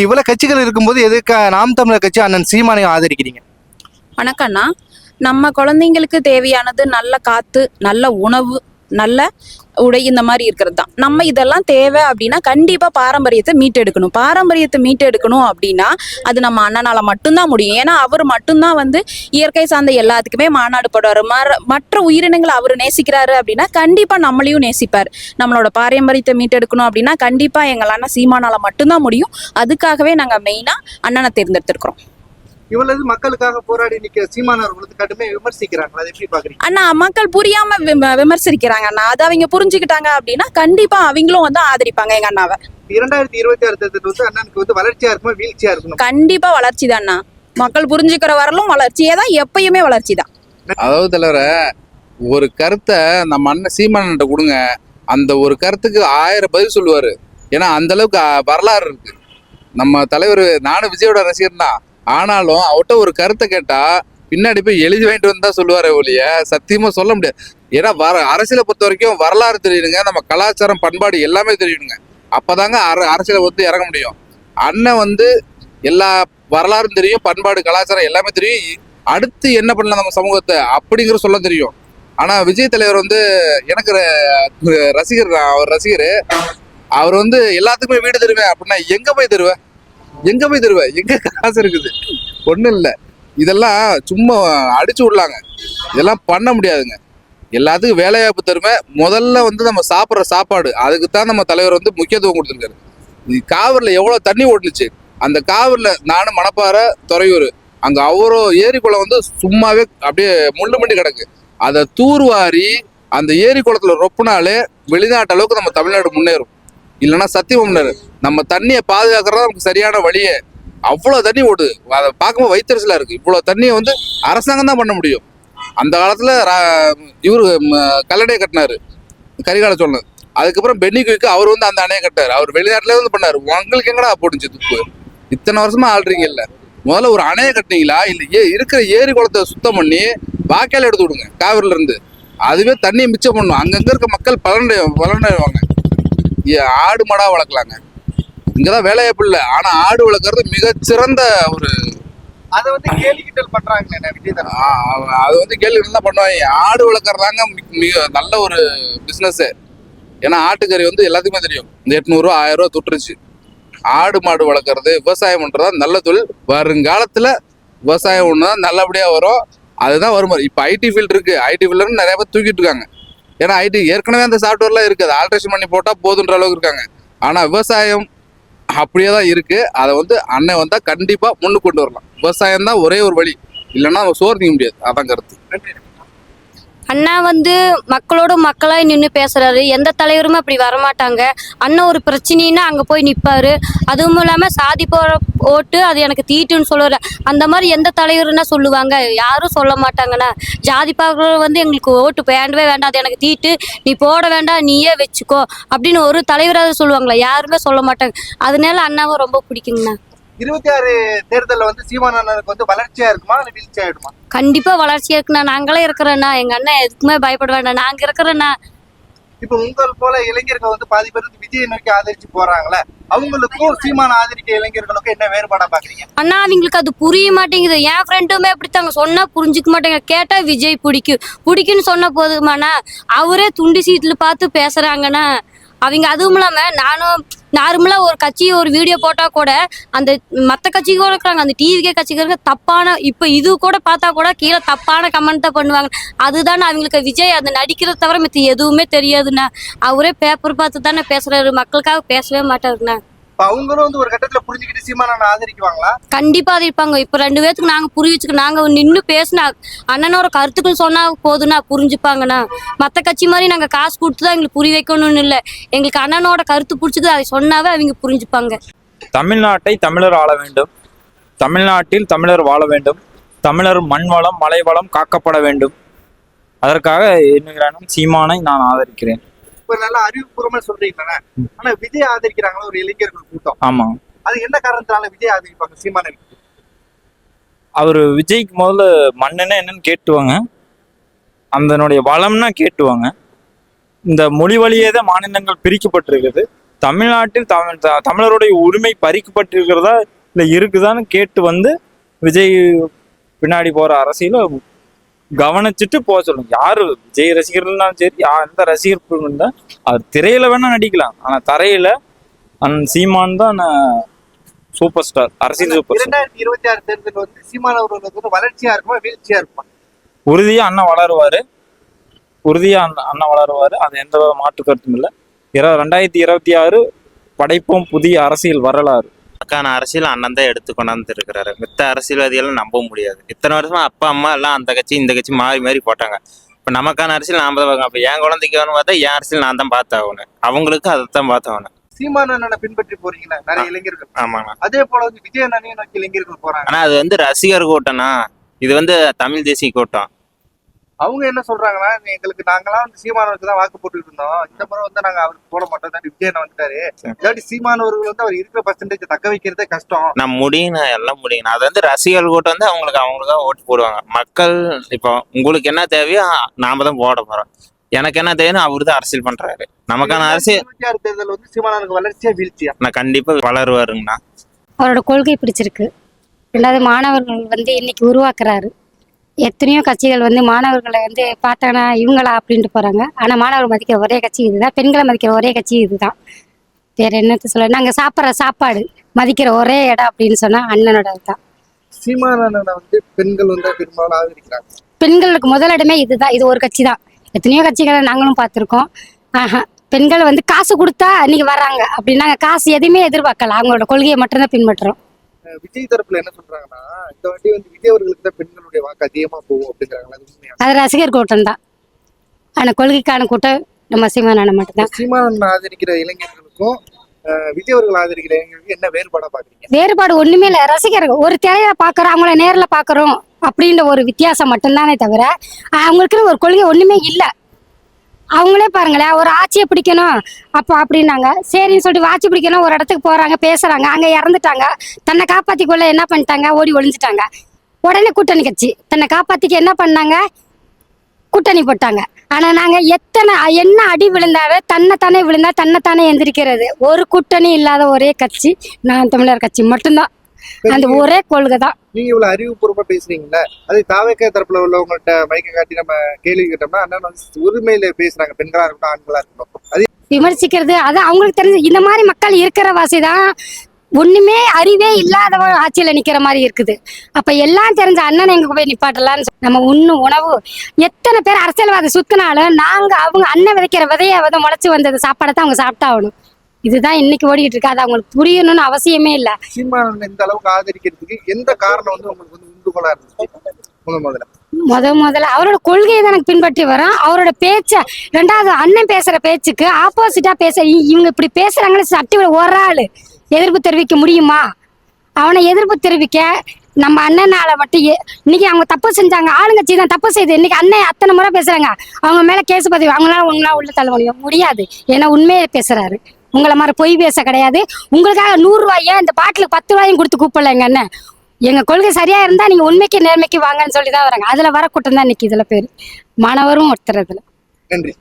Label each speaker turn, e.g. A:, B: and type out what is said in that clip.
A: இவ்வளவு கட்சிகள் இருக்கும்போது எதுக்கு நாம் தமிழர் கட்சி அண்ணன் சீமானை ஆதரிக்கிறீங்க?
B: வணக்கம்ண்ணா. நம்ம குழந்தைங்களுக்கு தேவையானது நல்ல காத்து, நல்ல உணவு, நல்ல உடை, இந்த மாதிரி இருக்கிறது தான். நம்ம இதெல்லாம் தேவை அப்படின்னா கண்டிப்பா பாரம்பரியத்தை மீட்டெடுக்கணும். பாரம்பரியத்தை மீட்டெடுக்கணும் அப்படின்னா அது நம்ம அண்ணனால மட்டும்தான் முடியும். ஏன்னா அவர் மட்டும்தான் இயற்கை சார்ந்த எல்லாத்துக்குமே மாநாடு போடுவாரு. மற்ற உயிரினங்களை அவர் நேசிக்கிறாரு அப்படின்னா கண்டிப்பா நம்மளையும் நேசிப்பார். நம்மளோட பாரம்பரியத்தை மீட்டெடுக்கணும் அப்படின்னா கண்டிப்பா எங்கள் அண்ணன் சீமானால மட்டும்தான் முடியும். அதுக்காகவே நாங்க மெயினா அண்ணனை தேர்ந்தெடுத்திருக்கிறோம்.
A: இவ்வளவு மக்களுக்காக போராடி நிக்கிற சீமானவர்களுக்கு கடுமையா விமர்சிக்கிறாங்க. அதை எப்படி பாக்குறீங்க?
B: அண்ணா, மக்கள் புரியாம விமர்சிக்கிறாங்க அண்ணா. அதை அவங்க புரிஞ்சுக்கிட்டாங்க அப்படின்னா கண்டிப்பா அவங்களும் ஆதரிப்பாங்க எங்க அண்ணாவை.
A: 2026 தேர்தல் அண்ணனுக்கு வளர்ச்சியா இருக்குமா வீழ்ச்சியா இருக்கணும்?
B: கண்டிப்பா வளர்ச்சி தான் அண்ணா. மக்கள் புரிஞ்சுக்கிற வரலும் வளர்ச்சியே தான், எப்பயுமே வளர்ச்சி தான்.
C: அதாவது தலைவர, ஒரு கருத்தை நம்ம அண்ணன் சீமான்கிட்ட கொடுங்க, அந்த ஒரு கருத்துக்கு 1000 பதில் சொல்லுவாரு. ஏன்னா அந்த அளவுக்கு வரலாறு இருக்கு நம்ம தலைவர். நானும் விஜயோட ரசிகர் தான். ஆனாலும் அவர்கிட்ட ஒரு கருத்தை கேட்டா பின்னாடி போய் எழுதி வாங்கிட்டு வந்தா சொல்லுவாரு ஒழிய சத்தியமா சொல்ல முடியாது. ஏன்னா அரசியலை பொறுத்த வரைக்கும் வரலாறு தெரியணுங்க, நம்ம கலாச்சாரம் பண்பாடு எல்லாமே தெரியணுங்க. அப்பதாங்க அரசியலை இறங்க முடியும். அண்ணன் எல்லா வரலாறும் தெரியும், பண்பாடு கலாச்சாரம் எல்லாமே தெரியும். அடுத்து என்ன பண்ணலாம் நம்ம சமூகத்தை அப்படிங்கிற சொல்ல தெரியும். ஆனா விஜய் தலைவர் எனக்கு ரசிகர் தான். அவர் ரசிகர். அவர் எல்லாத்துக்குமே வீடு தருவேன் அப்படின்னா எங்க போய் தருவேன்? எங்க காசு இருக்குது? ஒண்ணும் இல்லை. இதெல்லாம் சும்மா அடிச்சு விடலாங்க. இதெல்லாம் பண்ண முடியாதுங்க. எல்லாத்துக்கும் வேலை வாய்ப்பு தருமே. முதல்ல நம்ம சாப்பிட்ற சாப்பாடு, அதுக்குத்தான் நம்ம தலைவர் முக்கியத்துவம் கொடுத்துருக்காரு. காவிரில எவ்வளவு தண்ணி ஓட்டுச்சு. அந்த காவிரில நானும் மணப்பாறை, துறையூர், அங்க அவரோ ஏரி குளம் சும்மாவே அப்படியே முள்ளு மண்டி கிடக்கு. அதை தூர்வாரி அந்த ஏரி குளத்துல ரொப்புனாலே வெளிநாட்டு அளவுக்கு நம்ம தமிழ்நாடு முன்னேறும். இல்லைன்னா சத்தியம் முன்னேறு. நம்ம தண்ணியை பாதுகாக்கிறதா நமக்கு சரியான வழியே. அவ்வளவு தண்ணி ஓடுது. அதை பார்க்கும்போது வயிற்றுச்சலா இருக்கு. இவ்வளவு தண்ணியை அரசாங்கம் தான் பண்ண முடியும். அந்த காலத்துல இவரு கல்லணையை கட்டினாரு, கரிகால சோழன். அதுக்கப்புறம் பென்னிகுய்க்கு அவர் அந்த அணையை கட்டாரு. அவர் வெளிநாட்டுல பண்ணாரு. உங்களுக்கு எங்கடா போட்டுச்சு துப்பு? இத்தனை வருஷமா ஆள்றீங்க. இல்ல முதல்ல ஒரு அணையை கட்டினீங்களா? இல்ல இருக்கிற ஏரி குளத்தை சுத்தம் பண்ணி வாய்க்கால எடுத்து விடுங்க காவிரில இருந்து. அதுவே தண்ணியை மிச்சம் பண்ணும். அங்கங்க இருக்க மக்கள் பலனடைவாங்க. ஆடு மாடா வளர்க்கலாங்க. இங்கதான் வேலைவாய்ப்பு இல்லை. ஆனா ஆடு வளர்க்கறது மிகச்சிறந்த ஒரு
A: அதை கேலிக்கிட்டல் பண்றாங்க.
C: அது கேள்விகள் தான் பண்ணுவாங்க. ஆடு வளர்க்கறதாங்க மிக நல்ல ஒரு பிசினஸ். ஏன்னா ஆட்டுக்கறி எல்லாத்துக்குமே தெரியும். இந்த 800 ரூபா 1000 ரூபா தொட்டுருச்சு. ஆடு மாடு வளர்க்கறது, விவசாயம் பண்றதா நல்ல தொழில். வருங்காலத்துல விவசாயம் ஒண்ணுதான் நல்லபடியா வரும். அதுதான் வருமாறு. இப்ப ஐடி ஃபீல்டு இருக்கு. ஐடி ஃபீல்டு நிறைய பேர் தூக்கிட்டு இருக்காங்க. ஏன்னா ஐடி ஏற்கனவே அந்த சாஃப்ட்வேர்லாம் இருக்கு. அதை ஆல்ட்ரேஷன் பண்ணி போட்டா போதுன்ற அளவுக்கு இருக்காங்க. ஆனா விவசாயம் அப்படியே தான் இருக்கு. அதை அண்ணன் வந்தா கண்டிப்பா முன்னுக்கு கொண்டு வரலாம். விவசாயம் தான் ஒரே ஒரு வழி. இல்லைன்னா நம்ம சோறு திங்க முடியாது. அதான் கருத்து.
D: அண்ணா மக்களோட மக்களாய் நின்று பேசுறாரு. எந்த தலைவருமே அப்படி வரமாட்டாங்க. அண்ணன் ஒரு பிரச்சனைன்னா அங்க போய் நிப்பாரு. அதுவும் இல்லாம சாதி போற ஓட்டு அது எனக்கு தீட்டுன்னு சொல்லுவாரு. அந்த மாதிரி எந்த தலைவருன்னா சொல்லுவாங்க? யாரும் சொல்ல மாட்டாங்கண்ணா. ஜாதி பார்க்குறவர் எங்களுக்கு ஓட்டு வேண்டவே வேண்டாம், அது எனக்கு தீட்டு, நீ போட வேண்டாம், நீயே வச்சுக்கோ அப்படின்னு ஒரு தலைவராக சொல்லுவாங்களா? யாருமே சொல்ல மாட்டாங்க. அதனால அண்ணாவை ரொம்ப பிடிக்குங்கண்ணா.
A: 26 தேர்தலில் சீமானனுக்கு வளர்ச்சியா இருக்குமா இல்ல வீழ்ச்சியா ஆயிடுமா?
D: கண்டிப்பா வளர்ச்சியா இருக்குண்ணா. நாங்களே இருக்கிறேண்ணா. எங்க அண்ணன் எதுக்குமே பயப்பட வேண்டாம், நாங்க இருக்கிறேண்ணா.
A: இப்ப உங்கள் போல இளைஞர்கள் பாதி பேர் விஜயை நோக்கி ஆதரிச்சு போறாங்களே, அவங்களுக்கும் சீமான ஆதரிக்க இளைஞர்களுக்கும் என்ன வேறுபாடா பாக்குறீங்க?
D: அண்ணா, அவங்களுக்கு அது புரிய மாட்டேங்குது. என் ஃப்ரெண்டுமே அப்படித்தாங்க. சொன்னா புரிஞ்சுக்க மாட்டேங்க. கேட்டா விஜய் பிடிக்குன்னு சொன்ன போதுமாண்ணா அவரே துண்டி சீட்ல பார்த்து பேசுறாங்கண்ணா அவங்க. அதுவும் இல்லாம நானும் நார்மலா ஒரு கட்சி ஒரு வீடியோ போட்டா கூட அந்த மற்ற கட்சிக்கு இருக்கிறாங்க, அந்த டிவிகே கட்சிக்காரங்க தப்பான இப்ப இது கூட பார்த்தா கூட கீழே தப்பான கமெண்ட் தான் பண்ணுவாங்க. அதுதானே அவங்களுக்கு விஜய் அந்த நடிக்கிறத தவிர மித்த எதுவுமே தெரியாதுண்ணா. அவரே பேப்பர் பார்த்து தானே பேசுறாரு, மக்களுக்காக பேசவே மாட்டாருண்ணா.
A: அவங்களும் ஒரு கட்டத்துல புரிஞ்சுக்கிட்டு சீமானனை ஆதரிக்குவாங்களா?
D: கண்டிப்பா ஆதரிப்பாங்க. இப்ப 2 பேத்துக்கு நாங்க புரிய வச்சுக்க, நாங்க நின்று பேசினா அண்ணனோட கருத்துக்கள் சொன்னா போதுன்னா புரிஞ்சுப்பாங்கண்ணா. மத்த கட்சி மாதிரி நாங்க காசு கொடுத்துதான் எங்களுக்கு புரிய வைக்கணும்னு இல்லை. எங்களுக்கு அண்ணனோட கருத்து பிடிச்சது அதை சொன்னாவே அவங்க புரிஞ்சுப்பாங்க.
E: தமிழ்நாட்டை தமிழர் ஆள வேண்டும், தமிழ்நாட்டில் தமிழர் வாழ வேண்டும், தமிழர் மண் வளம் மலை வளம் காக்கப்பட வேண்டும். அதற்காக என்னும் சீமானை நான் ஆதரிக்கிறேன்.
A: நல்ல அறிவுபூர்வமா சொல்றீங்களா? ஆனா விஜய் ஆதரிக்கிறாங்களா ஒரு இளைஞர்கள் கூட்டம்?
E: ஆமா.
A: அது என்ன காரணத்தினால விஜய் ஆதரிப்பாங்க சீமானை?
E: அவரு விஜய்க்கு முதல்ல மண்ணுன்னா என்னன்னு கேட்டுவாங்க, அதனுடைய வளம்னா கேட்டுவாங்க. இந்த மொழி வழியே தான் மாநிலங்கள் பிரிக்கப்பட்டிருக்குது. தமிழ்நாட்டில் தமிழருடைய உரிமை பறிக்கப்பட்டிருக்கிறதா இல்லை இருக்குதான்னு கேட்டு வந்து விஜய் பின்னாடி போற அரசியல கவனிச்சுட்டு போக சொல்லுங்க. யாரு விஜய் ரசிகர்கள்னாலும் சரி, எந்த ரசிகர்கள் இருந்தா அவர் திரையில வேணா நடிக்கலாம், ஆனா தரையில சீமான் தான் சூப்பர் ஸ்டார், அரசியல் சூப்பர் ஸ்டார்.
A: 2026 தேர்தல் வந்து சீமான் அவர்களுக்கு வந்து வளர்ச்சியா இருக்குமா வீழ்ச்சியா இருக்குமா?
E: உறுதியா அண்ணன் வளருவாரு, உறுதியா அண்ணன் வளருவாரு, அது எந்த மாற்று கருத்தும் இல்லை. 2026 படைப்போம் புதிய அரசியல் வரலாறு.
F: நமக்கான அரசியல் அண்ணன் தான் எடுத்து கொண்டாந்து இருக்கிறாரு. மித்த அரசியல்வாதிகளும் நம்ப முடியாது. இத்தனை வருஷமா அப்பா அம்மா எல்லாம் அந்த கட்சி இந்த கட்சி மாறி மாறி போட்டாங்க. இப்போ நமக்கான அரசியல் நாம தான் பார்க்கணும். அப்போ என் குழந்தைக்கு வேணும் பார்த்தா என் அரசியல் நான் தான் பார்த்தாகணும், அவங்களுக்கு அதைத்தான் பார்த்தாகணும்.
A: சீமான் அண்ணனை பின்பற்றி போறீங்களா நிறைய இளைஞர்கள்?
F: ஆமாண்ணா.
A: அதே போல வந்து விஜய் அண்ணனையும் நோக்கி இளைஞர்கள் போறாங்க.
F: ஆனா அது வந்து ரசிகர் கூட்டம்னா, இது வந்து தமிழ் தேசிய கூட்டம்.
A: அவங்க என்ன சொல்றாங்கன்னா, எங்களுக்கு நாங்களாம் வந்து சீமானவருக்கு தான் வாக்கு போட்டுட்டு இருந்தோம், இந்த முறை வந்து நாங்க அவருக்கு போட மாட்டோம், தான் விஜய் அண்ணன் வந்துட்டாரு, இல்லாட்டி சீமானவர்கள் வந்து அவர் இருக்கிற பர்சன்டேஜ் தக்க வைக்கிறதே கஷ்டம்.
F: நான் முடியும்ண்ணா, எல்லாம் முடியும். அது வந்து ரசிகர் கூட்டம் வந்து அவங்களுக்காக ஓட்டு போடுவாங்க. மக்கள் இப்போ உங்களுக்கு என்ன தேவையோ நாம தான் போட போறோம். எனக்கு என்ன தேவையோ அவரு தான் அரசியல் பண்றாரு. நமக்கான அரசியல்
A: 2026 தேர்தல் வந்து சீமானவருக்கு வளர்ச்சியா வீழ்ச்சியா?
F: நான் கண்டிப்பா வளருவாருங்கண்ணா.
D: அவரோட கொள்கை பிடிச்சிருக்கு. ரெண்டாவது மாணவர்கள் வந்து இன்னைக்கு உருவாக்குறாரு. எத்தனையோ கட்சிகள் வந்து மாணவர்களை வந்து பார்த்தாங்கன்னா இவங்களா அப்படின்ட்டு போறாங்க. ஆனா மாணவர் மதிக்கிற ஒரே கட்சி இதுதான், பெண்களை மதிக்கிற ஒரே கட்சி இதுதான். வேற என்னத்த சொல்ல, நாங்க சாப்பிட்ற சாப்பாடு மதிக்கிற ஒரே இடம் அப்படின்னு சொன்னா அண்ணனோட தான்.
A: சீமான் அண்ணனை வந்து பெண்கள் வந்து பெரும்பாலும் ஆதரிக்கிறாங்க.
D: பெண்களுக்கு முதலிடமே இதுதான், இது ஒரு கட்சி தான். எத்தனையோ கட்சிகளை நாங்களும் பார்த்துருக்கோம். பெண்கள் வந்து காசு கொடுத்தா இன்னைக்கு வர்றாங்க அப்படின்னா காசு எதுவுமே எதிர்பார்க்கல, அவங்களோட கொள்கையை மட்டும்தான் பின்பற்றுறோம்.
A: விஜய் தரப்புல என்ன சொல்றாங்கன்னா, இந்த வாட்டி வந்து விஜய் அவர்களுக்கு தான் பெண்களுடைய வாக்கு அதிகமா போகும் அப்படிங்கிறாங்களா?
D: அது ரசிகர் கூட்டம் தான், ஆனா கொள்கைக்கான கூட்டம் நம்ம சீமான் மட்டும்தான்.
A: சீமான் ஆதரிக்கிற இளைஞர்களுக்கும் விஜய் அவர்கள் ஆதரிக்கிற இளைஞர்களுக்கும் என்ன வேறுபாடா பாக்குறீங்க?
D: வேறுபாடு ஒண்ணுமே இல்லை. ரசிகர்கள் ஒரு திரையில பாக்குறோம், அவங்கள நேர்ல பாக்குறோம் அப்படின்ற ஒரு வித்தியாசம் மட்டும்தானே தவிர அவங்களுக்குன்னு ஒரு கொள்கை ஒண்ணுமே இல்லை. அவங்களே பாருங்களேன், ஒரு ஆட்சியை பிடிக்கணும் அப்போ அப்படின்னாங்க, சரின்னு சொல்லிட்டு ஆட்சி பிடிக்கணும் ஒரு இடத்துக்கு போறாங்க, பேசுறாங்க, அங்க இறந்துட்டாங்க. தன்னை காப்பாத்திக்கொள்ள என்ன பண்ணிட்டாங்க, ஓடி ஒளிஞ்சிட்டாங்க. உடனே கூட்டணி கட்சி தன்னை காப்பாத்திக்க என்ன பண்ணாங்க, கூட்டணி போட்டாங்க. ஆனா நாங்க என்ன அடி விழுந்தாவே தன்னைத்தானே விழுந்தா தன்னைத்தானே எந்திரிக்கிறது. ஒரு கூட்டணி இல்லாத ஒரே கட்சி நான் தமிழர் கட்சி மட்டும்தான், அந்த ஒரே கொள்கை தான்.
A: நீங்க இவ்வளவு அறிவுபூர்வமா பேசுறீங்களா? அது தாவேக்கா தரப்புல உள்ளவங்கள்ட்ட மைக்க காட்டி நம்ம கேள்வி கேட்டோம்னா அண்ணன் வந்து உரிமையில பேசுறாங்க, பெண்களா இருக்கட்டும் ஆண்களா இருக்கட்டும். அது
D: விமர்சிக்கிறது அது அவங்களுக்கு தெரிஞ்சு. இந்த மாதிரி மக்கள் இருக்கிற வாசிதான் ஒண்ணுமே அறிவே இல்லாதவ ஆட்சியில நிக்கிற மாதிரி இருக்குது. அப்ப எல்லாம் தெரிஞ்ச அண்ணன் எங்க போய் நிப்பாட்டலான்னு நம்ம உண்ணும் உணவு. எத்தனை பேர் அரசியல்வாதி சுத்தினாலும் நாங்க அவங்க அண்ணன் விதைக்கிற விதைய முளைச்சு வந்தது சாப்பாடை தான் அவங்க சாப்பிட்டாகணும். இதுதான் இன்னைக்கு ஓடிக்கிட்டு இருக்கு. அது அவங்களுக்கு புரியணும்னு அவசியமே இல்லை.
A: சீமான் இந்த அளவுக்கு ஆதரிக்கிறதுக்கு எந்த காரணம் வந்து உங்களுக்கு வந்து உந்துகோலா இருந்துச்சு?
D: முதல்ல அவரோட கொள்கையை தான் எனக்கு பின்பற்றி வரோம். அவரோட பேச்ச, ரெண்டாவது அண்ணன் பேசுற பேச்சுக்கு ஆப்போசிட்டா இவங்க இப்படி பேசுறாங்கன்னு சட்டி ஒரு ஆளு எதிர்ப்பு தெரிவிக்க முடியுமா? அவனை எதிர்ப்பு தெரிவிக்க நம்ம அண்ணனால மட்டும் இன்னைக்கு அவங்க தப்பு செஞ்சாங்க, ஆளுங்கட்சி தான் தப்பு செய்யுது. இன்னைக்கு அண்ணன் அத்தனை முறை பேசுறாங்க, அவங்க மேல கேஸ் பதிவு, அவங்களால உள்ள தள்ள முடியாது. ஏன்னா உண்மையை பேசுறாரு. உங்களை மாதிரி பொய் பேச கிடையாது. உங்களுக்காக 100 ரூபாயும் இந்த பாட்டிலுக்கு 10 ரூபாயும் கொடுத்து கூப்பிடல எங்க அண்ணன். எங்க கொள்கை சரியா இருந்தா நீங்க உண்மைக்கு நேர்மைக்கு வாங்கன்னு சொல்லிதான் வராங்க. அதுல வர கூட்டம் தான் இன்னைக்கு இதுல பேரு. மாணவரும் ஒருத்தர். அதுல
A: நன்றி.